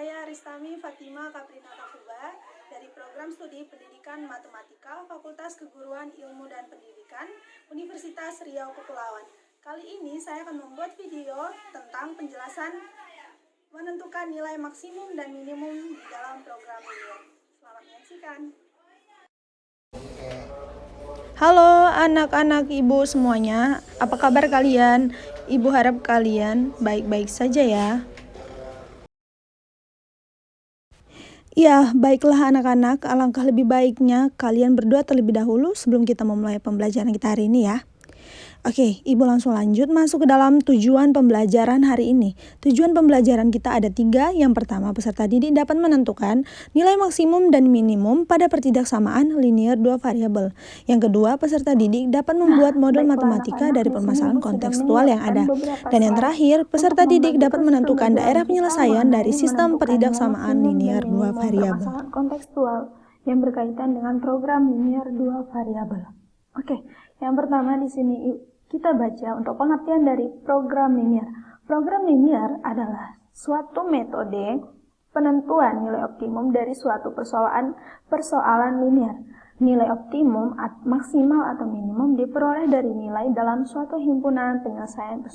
Saya Ristami Fatima Kaprinata Kuba dari Program Studi Pendidikan Matematika Fakultas Keguruan Ilmu dan Pendidikan Universitas Riau Kepulauan. Kali ini saya akan membuat video tentang penjelasan menentukan nilai maksimum dan minimum di dalam program ini. Selamat menyaksikan. Halo anak-anak ibu semuanya, apa kabar kalian? Ibu harap kalian baik-baik saja ya. Ya, baiklah anak-anak, alangkah lebih baiknya kalian berdoa terlebih dahulu sebelum kita memulai pembelajaran kita hari ini ya. Oke, ibu langsung lanjut masuk ke dalam tujuan pembelajaran hari ini. Tujuan pembelajaran kita ada 3. Yang pertama, peserta didik dapat menentukan nilai maksimum dan minimum pada pertidaksamaan linear 2 variabel. Yang kedua, peserta didik dapat membuat model matematika dari permasalahan kontekstual yang ada. Dan yang terakhir, peserta didik dapat menentukan daerah penyelesaian dari sistem pertidaksamaan linear 2 variabel. Kontekstual yang berkaitan dengan program linear 2 variabel. Oke, yang pertama di sini kita baca untuk pengertian dari program linear. Program linear adalah suatu metode penentuan nilai optimum dari suatu persoalan linear. Nilai optimum maksimal atau minimum diperoleh dari nilai dalam suatu himpunan penyelesaian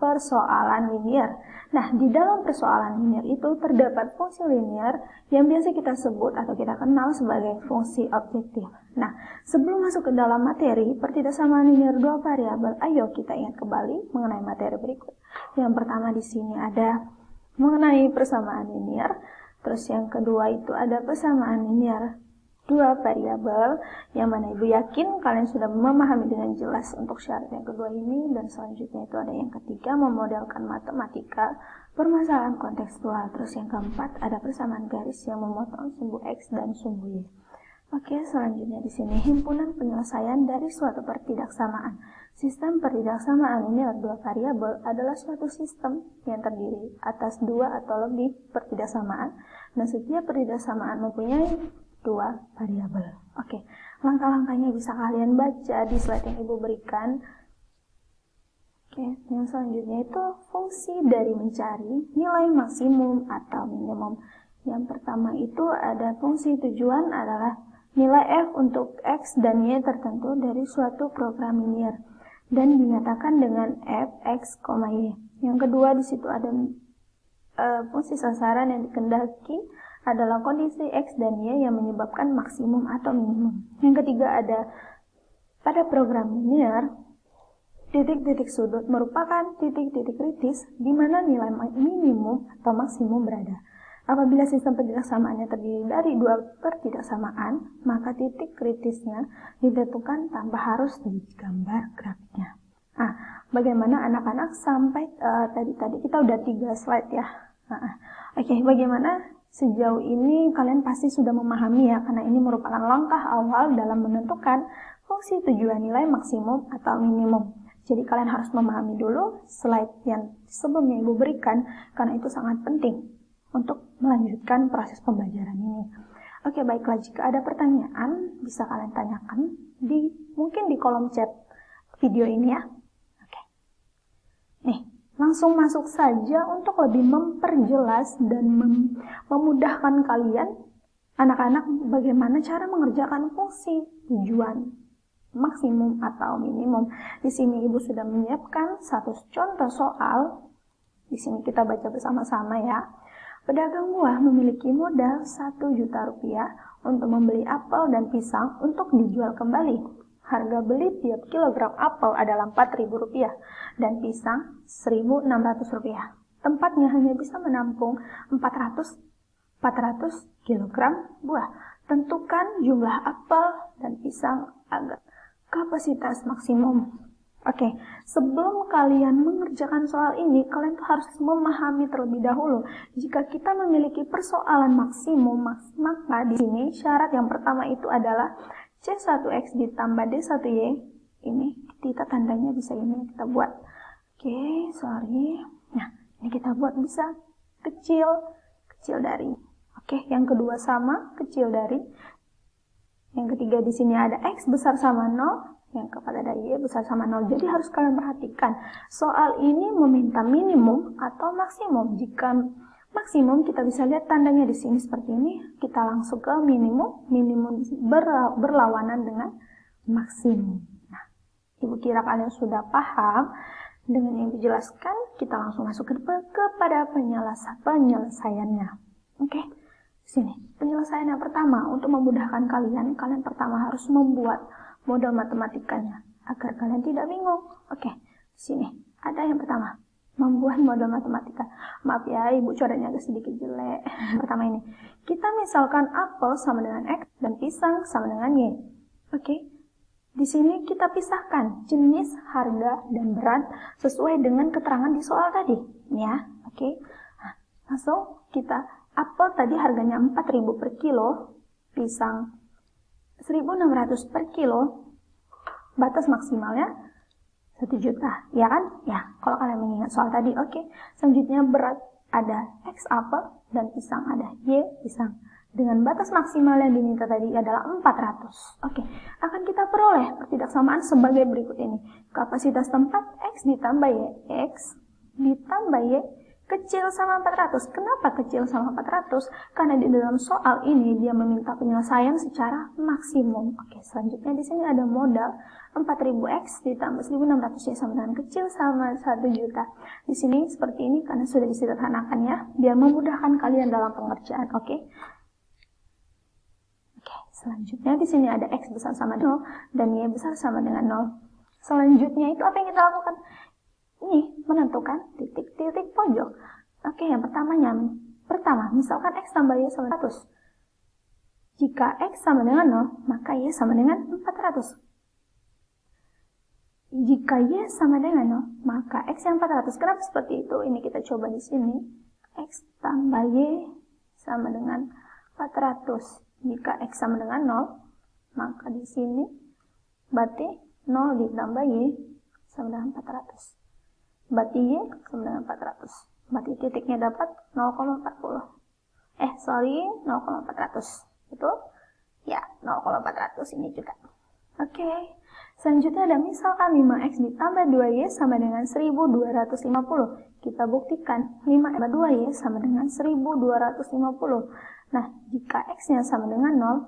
persoalan linear. Nah, di dalam persoalan linear itu terdapat fungsi linear yang biasa kita sebut atau kita kenal sebagai fungsi objektif. Nah, sebelum masuk ke dalam materi pertidaksamaan linear 2 variabel, ayo kita ingat kembali mengenai materi berikut. Yang pertama di sini ada mengenai persamaan linear, terus yang kedua itu ada persamaan linear 2 variabel, yang mana ibu yakin kalian sudah memahami dengan jelas untuk syarat yang kedua ini. Dan selanjutnya itu ada yang ketiga, memodelkan matematika permasalahan kontekstual. Terus yang keempat ada persamaan garis yang memotong sumbu X dan sumbu Y. Oke, selanjutnya di sini himpunan penyelesaian dari suatu pertidaksamaan. Sistem pertidaksamaan linear 2 variabel adalah suatu sistem yang terdiri atas 2 atau lebih pertidaksamaan, dan setiap pertidaksamaan mempunyai 2 variabel. Oke, langkah-langkahnya bisa kalian baca di slide yang ibu berikan. Oke, yang selanjutnya itu fungsi dari mencari nilai maksimum atau minimum. Yang pertama itu ada fungsi tujuan adalah nilai f untuk x dan y tertentu dari suatu program linear dan dinyatakan dengan f, x, y. Yang kedua di situ ada fungsi sasaran yang dikehendaki adalah kondisi X dan Y yang menyebabkan maksimum atau minimum. Yang ketiga ada pada program linear, titik-titik sudut merupakan titik-titik kritis di mana nilai minimum atau maksimum berada. Apabila sistem pertidaksamaannya terdiri dari 2 pertidaksamaan, maka titik kritisnya ditentukan tanpa harus digambar grafiknya. Nah, bagaimana anak-anak sampai tadi kita udah 3 slide ya. Oke, bagaimana? Sejauh ini kalian pasti sudah memahami ya, karena ini merupakan langkah awal dalam menentukan fungsi tujuan nilai maksimum atau minimum. Jadi kalian harus memahami dulu slide yang sebelumnya ibu berikan, karena itu sangat penting untuk melanjutkan proses pembelajaran ini. Oke, baiklah, jika ada pertanyaan bisa kalian tanyakan mungkin di kolom chat video ini ya. Oke. Nih, langsung masuk saja untuk lebih memperjelas dan memudahkan kalian, anak-anak, bagaimana cara mengerjakan fungsi tujuan maksimum atau minimum. Di sini ibu sudah menyiapkan satu contoh soal. Di sini kita baca bersama-sama ya. Pedagang buah memiliki modal 1 juta rupiah untuk membeli apel dan pisang untuk dijual kembali. Harga beli tiap kilogram apel adalah Rp4.000 dan pisang Rp1.600. Tempatnya hanya bisa menampung 400 kilogram buah. Tentukan jumlah apel dan pisang agar kapasitas maksimum. Oke, sebelum kalian mengerjakan soal ini, kalian tuh harus memahami terlebih dahulu. Jika kita memiliki persoalan maksimum, maka di sini syarat yang pertama itu adalah C1X ditambah D1Y. Ini kita tandanya bisa ini kita buat. Oke, sorry. Nah, ini kita buat bisa kecil dari. Oke, yang kedua sama, kecil dari. Yang ketiga di sini ada X besar sama 0. Yang keempat ada Y besar sama 0. Jadi harus kalian perhatikan, soal ini meminta minimum atau maksimum. Jika Maksimum kita bisa lihat tandanya di sini seperti ini. Kita langsung ke minimum. Minimum berlawanan dengan maksimum. Nah, Ibu kira kalian sudah paham dengan yang dijelaskan. Kita langsung masuk kepada penyelesaiannya. Oke, sini penyelesaian yang pertama. Untuk memudahkan kalian pertama harus membuat model matematikanya agar kalian tidak bingung. Oke, sini ada yang pertama, membuat model matematika. Maaf ya, Ibu coretnya agak sedikit jelek. Pertama ini, kita misalkan apel sama dengan X dan pisang sama dengan Y. Oke, di sini kita pisahkan jenis, harga, dan berat sesuai dengan keterangan di soal tadi. Ya, oke. Nah, langsung kita, apel tadi harganya 4.000 per kilo, pisang 1.600 per kilo, batas maksimalnya 1 juta, ya kan? Ya, kalau kalian mengingat soal tadi, oke. Selanjutnya berat ada X apel dan pisang ada Y pisang. Dengan batas maksimal yang diminta tadi adalah 400. Oke, akan kita peroleh pertidaksamaan sebagai berikut ini. Kapasitas tempat X ditambah Y, X ditambah Y kecil sama 400. Kenapa kecil sama 400? Karena di dalam soal ini dia meminta penyelesaian secara maksimum. Oke, selanjutnya di sini ada modal 4.000x ditambah 1.600 ya sama dengan kecil sama 1 juta. Di sini seperti ini karena sudah disederhanakan ya, biar memudahkan kalian dalam pengerjaan. Oke. Oke, selanjutnya di sini ada x besar sama 0 dan y besar sama dengan 0. Selanjutnya itu apa yang kita lakukan? Ini menentukan titik-titik pojok. Oke, yang pertama, misalkan X tambah Y sama 100. Jika X sama dengan 0, maka Y sama dengan 400. Jika Y sama dengan 0, maka X yang 400. Kenapa seperti itu? Ini kita coba di sini. X tambah Y sama dengan 400. Jika X sama dengan 0, maka di sini berarti 0 ditambah Y sama dengan 400. Berarti Y sama dengan 400. Berarti titiknya dapat 0,40. 0,400. Betul? Ya, 0,400 ini juga. Oke. Selanjutnya ada misalkan 5x ditambah 2y sama dengan 1250. Kita buktikan 5 tambah 2y sama dengan 1250. Nah, jika x-nya sama dengan 0,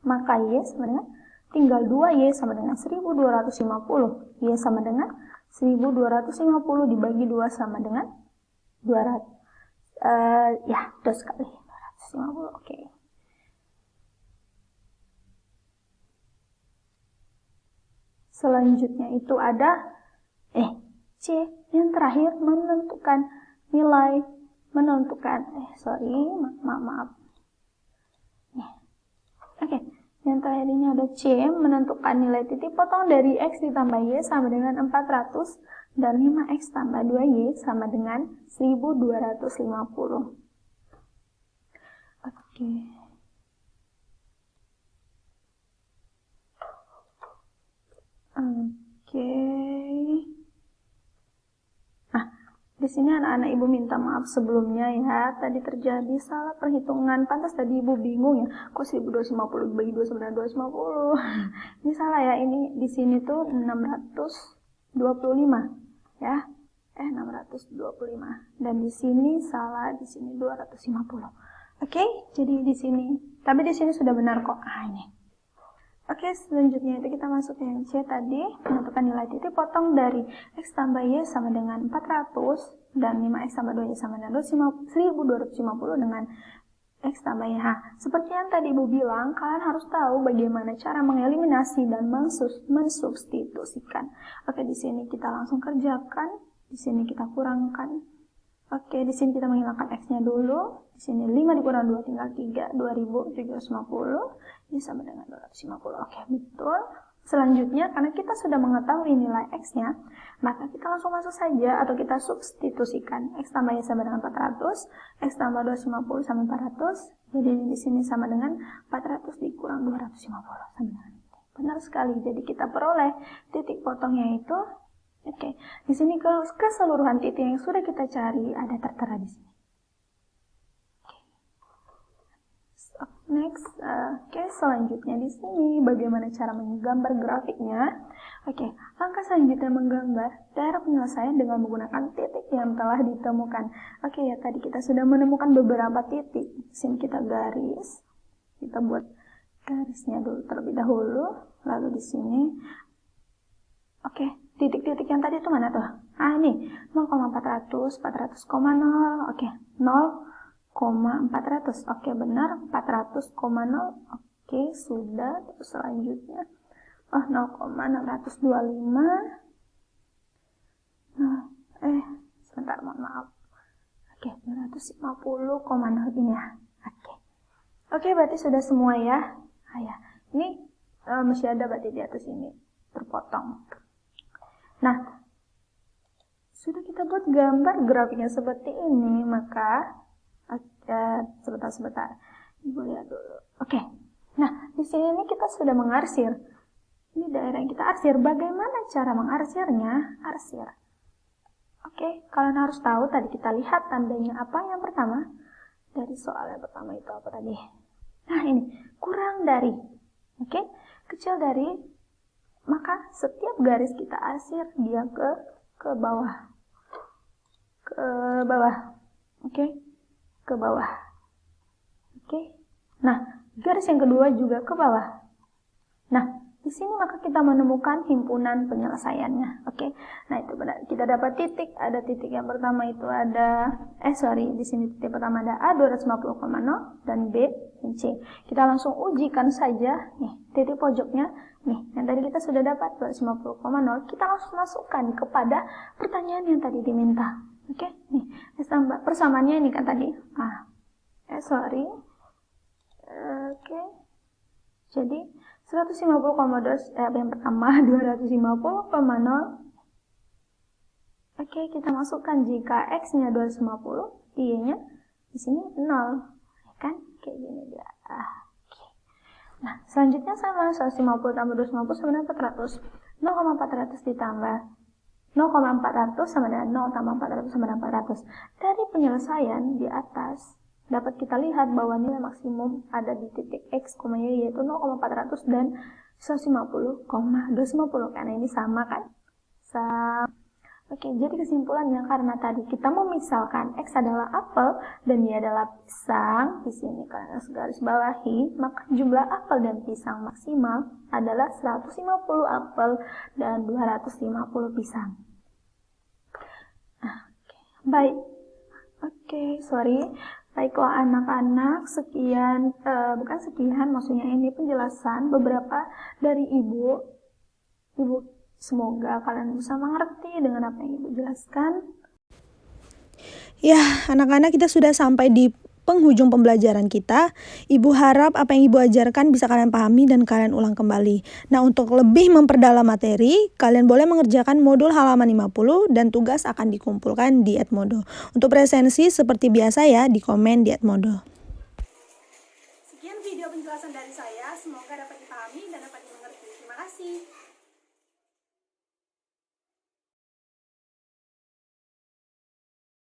maka y sama dengan tinggal 2y sama dengan 1250. Y sama dengan 1250 dibagi 2 sama dengan 200. Ya, 2 kali 250. Oke. Selanjutnya itu ada C yang terakhir menentukan nilai, maaf. Oke. Yang terakhir ini ada C, menentukan nilai titik potong dari X ditambah Y sama dengan 400 dan 5X tambah 2Y sama dengan 1250. Oke. Di sini anak-anak Ibu minta maaf sebelumnya ya, tadi terjadi salah perhitungan. Pantas tadi Ibu bingung ya, kok 1250 dibagi 2 sama dengan 250. Ini salah ya, ini di sini tuh 625 ya. 625. Dan di sini salah, di sini 250. Oke, jadi di sini. Tapi di sini sudah benar kok. Ini. Oke, selanjutnya itu kita masuk ke yang C tadi, menentukan nilai titik potong dari X tambah Y sama dengan 400 dan 5X tambah 2Y sama dengan 1250 dengan X tambah Y. Seperti yang tadi Ibu bilang, kalian harus tahu bagaimana cara mengeliminasi dan mensubstitusikan. Oke, di sini kita langsung kerjakan, di sini kita kurangkan. Oke, di sini kita menghilangkan X-nya dulu. Di sini 5 dikurang 2 tinggal 3, 2750. Ini sama dengan 250. Oke, betul. Selanjutnya, karena kita sudah mengetahui nilai X-nya, maka kita langsung masuk saja atau kita substitusikan. X tambah Y sama dengan 400, X tambah 250 sama 400. Jadi di sini sama dengan 400 dikurang 250 sama dengan. Benar sekali. Jadi kita peroleh titik potongnya itu. Oke, di sini keseluruhan titik yang sudah kita cari ada tertera di sini. Next, selanjutnya di sini bagaimana cara menggambar grafiknya. Oke, langkah selanjutnya menggambar daerah penyelesaian dengan menggunakan titik yang telah ditemukan. Oke ya, tadi kita sudah menemukan beberapa titik. Di sini kita garis. Kita buat garisnya dulu terlebih dahulu. Lalu di sini. Oke, titik-titik yang tadi itu mana tuh? Ah, ini 0,400, 400,0. Oke, 0,400. Oke, benar, 400,0. Oke, sudah. Terus selanjutnya 0,625. Sebentar, mohon maaf. Oke, 250,0 ini ya. Oke, berarti sudah semua ya. Ini masih ada berarti di atas ini terpotong. Nah, sudah kita buat gambar grafiknya seperti ini, maka sebentar. Ibu lihat dulu. Oke. Nah, di sini kita sudah mengarsir. Ini daerah yang kita arsir. Bagaimana cara mengarsirnya? Arsir. Oke, kalian harus tahu tadi kita lihat tandanya apa yang pertama. Dari soal yang pertama itu apa tadi? Nah, ini kurang dari. Oke, kecil dari. Maka setiap garis kita arsir dia ke bawah. Ke bawah. Oke. Ke bawah. Oke. Nah, garis yang kedua juga ke bawah. Nah, di sini maka kita menemukan himpunan penyelesaiannya. Oke. Nah, itu benar. Kita dapat titik. Ada titik yang pertama itu ada di sini titik pertama ada A 250,0 dan B dan C. Kita langsung ujikan saja. Nih, titik pojoknya. Nih, yang tadi kita sudah dapat 250,0. Kita langsung masukkan kepada pertanyaan yang tadi diminta. Oke. Nih, persamaannya ini kan tadi. Oke. Jadi 150,2 yang pertama 250,0. Oke, kita masukkan jika X-nya 250, Y-nya di sini 0. Kan? Kayak gini dia. Oke. Nah, selanjutnya sama 150 tambah 250 sama dengan 400. 0,400 ditambah 0,400 sama dengan 0 tambah 400 sama dengan 400. Dari penyelesaian di atas dapat kita lihat bahwa nilai maksimum ada di titik X, Y yaitu 0,400 dan 150,250 karena ini sama kan? Oke, jadi kesimpulannya karena tadi kita memisalkan X adalah apel dan Y adalah pisang, di sini kalian harus garis bawahi, maka jumlah apel dan pisang maksimal adalah 150 apel dan 250 pisang. Baik. Baiklah anak-anak, maksudnya ini penjelasan beberapa dari Ibu. Semoga kalian bisa mengerti dengan apa yang Ibu jelaskan. Ya, anak-anak, kita sudah sampai di penghujung pembelajaran kita. Ibu harap apa yang Ibu ajarkan bisa kalian pahami dan kalian ulang kembali. Nah, untuk lebih memperdalam materi, kalian boleh mengerjakan modul halaman 50 dan tugas akan dikumpulkan di Edmodo. Untuk presensi seperti biasa ya, di komen di Edmodo. Sekian video penjelasan dari saya, semoga dapat dipahami dan dapat dimengerti. Terima kasih.